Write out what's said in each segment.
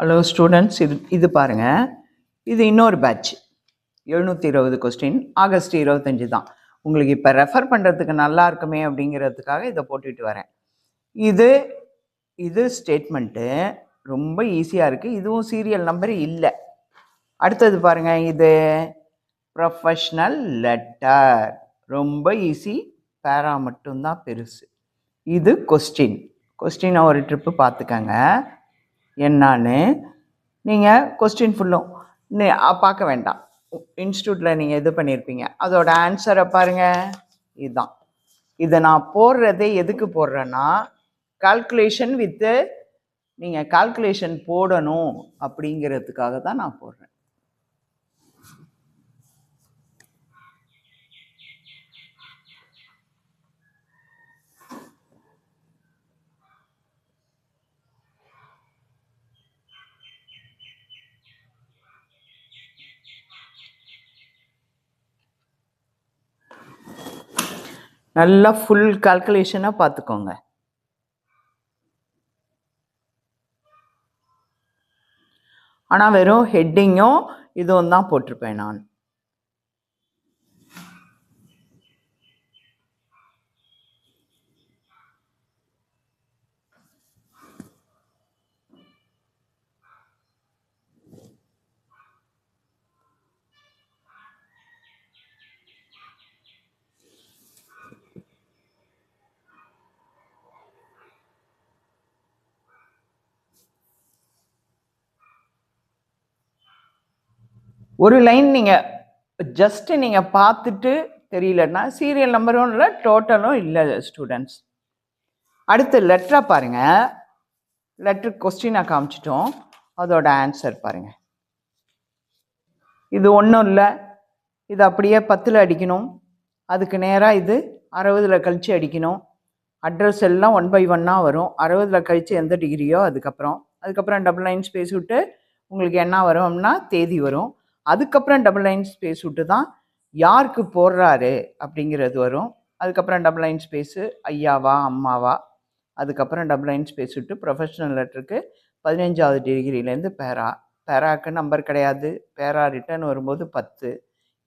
Hello students, இது பாருங்கள். இது இன்னொரு பேட்ச் 720 கொஸ்டின். ஆகஸ்ட் 25 தான். உங்களுக்கு இப்போ ரெஃபர் பண்ணுறதுக்கு நல்லா இருக்குமே அப்படிங்கிறதுக்காக இதை போட்டுட்டு வரேன். இது ஸ்டேட்மெண்ட்டு ரொம்ப ஈஸியாக இருக்குது. இதுவும் சீரியல் நம்பர் இல்லை. அடுத்தது பாருங்கள், இது ப்ரொஃபஷ்னல் லெட்டர், ரொம்ப ஈஸி. பேரா மட்டும்தான் பெருசு. இது கொஸ்டினை ஒரு ட்ரிப்பு பார்த்துக்கங்க. என்னான்னு நீங்கள் கொஸ்டின் ஃபுல்லும் பார்க்க வேண்டாம். இன்ஸ்டியூட்டில் நீங்கள் இது பண்ணியிருப்பீங்க, அதோட ஆன்சரை பாருங்கள். இதுதான். இதை நான் போடுறதே எதுக்கு போடுறேன்னா, கால்குலேஷன் வித்து நீங்கள் கால்குலேஷன் போடணும் அப்படிங்கிறதுக்காக தான் நான் போடுறேன். நல்லா ஃபுல் கால்குலேஷனாக பார்த்துக்கோங்க. ஆனால் வெறும் ஹெட்டிங்கும் இதுவும் தான் போட்டிருப்பேன் நான். ஒரு லைன் நீங்கள் ஜஸ்ட்டு நீங்கள் பார்த்துட்டு தெரியலன்னா சீரியல் நம்பரும் இல்லை, டோட்டலும் இல்லை ஸ்டூடெண்ட்ஸ். அடுத்து லெட்டரை பாருங்கள். லெட்ரு கொஸ்டினாக காமிச்சிட்டோம், அதோட ஆன்சர் பாருங்கள். இது ஒன்றும் இல்லை, இது அப்படியே 10ல் அடிக்கணும். அதுக்கு நேராக இது 60ல் கழித்து அடிக்கணும். அட்ரஸ் எல்லாம் 1 by 1 வரும். 60ல் கழித்து எந்த டிகிரியோ அதுக்கப்புறம் டபுள் லைன் ஸ்பேஸ் விட்டு உங்களுக்கு என்ன வரும்னா தேதி வரும். அதுக்கப்புறம் டபுள் லைன் ஸ்பேஸ் விட்டு தான் யாருக்கு போடுறாரு அப்படிங்கிறது வரும். அதுக்கப்புறம் டபுள் லைன் ஸ்பேஸு ஐயாவா அம்மாவா, அதுக்கப்புறம் டபுள் லைன் ஸ்பேஸ் விட்டு ப்ரொஃபஷ்னல் லெட்டருக்கு 15வது டிகிரிலேருந்து பேராக்கு நம்பர் கிடையாது. பேரா ரிட்டர்ன் வரும்போது 10.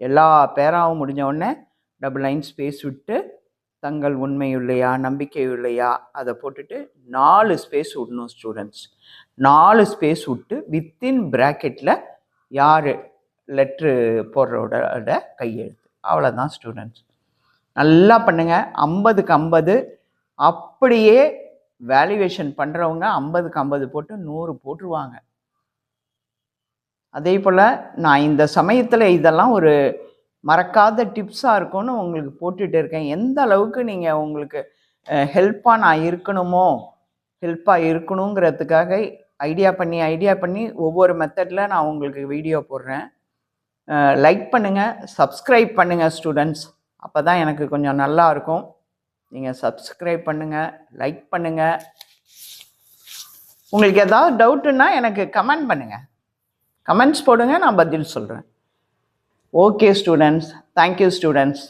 எல்லா பேராவும் முடிஞ்ச உடனே டபுள் லைன் ஸ்பேஸ் விட்டு தங்கள் உண்மையுள்ளையா நம்பிக்கையுள்ளையா அதை போட்டுட்டு 4 ஸ்பேஸ் விடணும் ஸ்டூடெண்ட்ஸ். 4 ஸ்பேஸ் விட்டு வித்தின் ப்ராக்கெட்டில் யார் லெட்ரு போடுறோட கையெழுத்து. அவ்வளோதான் ஸ்டூடெண்ட்ஸ். நல்லா பண்ணுங்கள். 50க்கு 50 அப்படியே வேல்யூவேஷன் பண்ணுறவங்க 50க்கு 50 போட்டு 100 போட்டுருவாங்க. அதே போல் நான் இந்த சமயத்தில் இதெல்லாம் ஒரு மறக்காத டிப்ஸாக இருக்கும்னு உங்களுக்கு போட்டுகிட்டு இருக்கேன். எந்த அளவுக்கு நீங்கள் உங்களுக்கு ஹெல்ப்பாக இருக்கணுங்கிறதுக்காக ஐடியா பண்ணி ஒவ்வொரு மெத்தடில் நான் உங்களுக்கு வீடியோ போடுறேன். லைக் பண்ணுங்கள், சப்ஸ்கிரைப் பண்ணுங்கள் ஸ்டூடெண்ட்ஸ். அப்போ தான் எனக்கு கொஞ்சம் நல்லா இருக்கும். நீங்கள் சப்ஸ்கிரைப் பண்ணுங்கள், லைக் பண்ணுங்கள். உங்களுக்கு ஏதாவது டவுட்டுன்னா எனக்கு கமெண்ட் பண்ணுங்கள். கமெண்ட்ஸ் போடுங்க, நான் பதில் சொல்கிறேன். Okay students, thank you students.